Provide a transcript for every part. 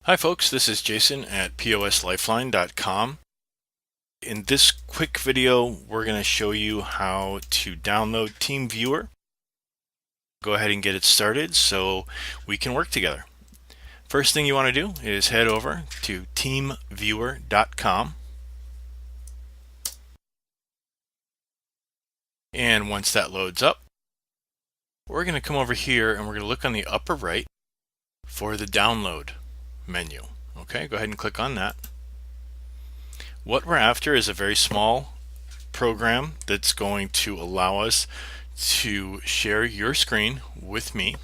Hi folks, this is Jason at POSlifeline.com. In this quick video, we're going to show you how to download TeamViewer. Go ahead and get it started so we can work together. First thing you want to do is head over to teamviewer.com. And once that loads up, we're going to come over here and we're going to look on the upper right for the download menu. Okay, go ahead and click on that. What we're after is a very small program that's going to allow us to share your screen with me,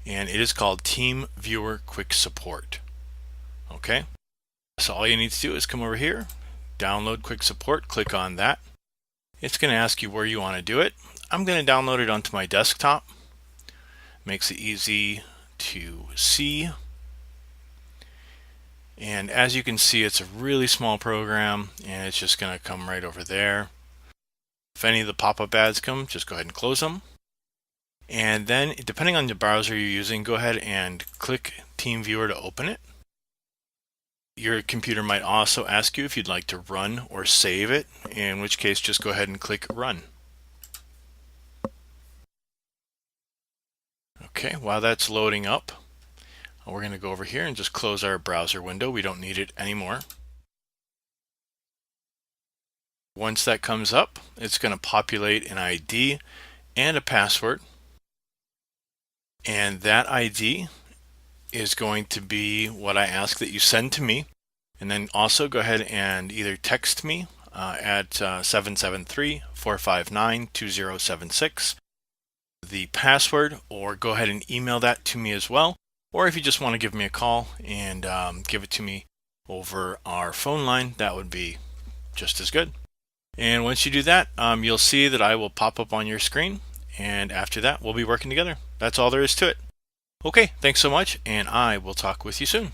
and it is called TeamViewer Quick Support. Okay, so all you need to do is come over here, download Quick Support, click on that. It's going to ask you where you want to do it. I'm going to download it onto my desktop. Makes it easy to see. And as you can see, it's a really small program and it's just going to come right over there. If any of the pop-up ads come, just go ahead and close them. And then depending on the browser you're using, go ahead and click TeamViewer to open it. Your computer might also ask you if you'd like to run or save it, in which case just go ahead and click Run. Okay, while that's loading up, we're going to go over here and just close our browser window. We don't need it anymore. Once that comes up, it's going to populate an ID and a password. And that ID is going to be what I ask that you send to me. And then also go ahead and either text me at 773-459-2076 the password, or go ahead and email that to me as well. Or if you just want to give me a call and give it to me over our phone line, that would be just as good. And once you do that, you'll see that I will pop up on your screen. And after that, we'll be working together. That's all there is to it. Okay, thanks so much, and I will talk with you soon.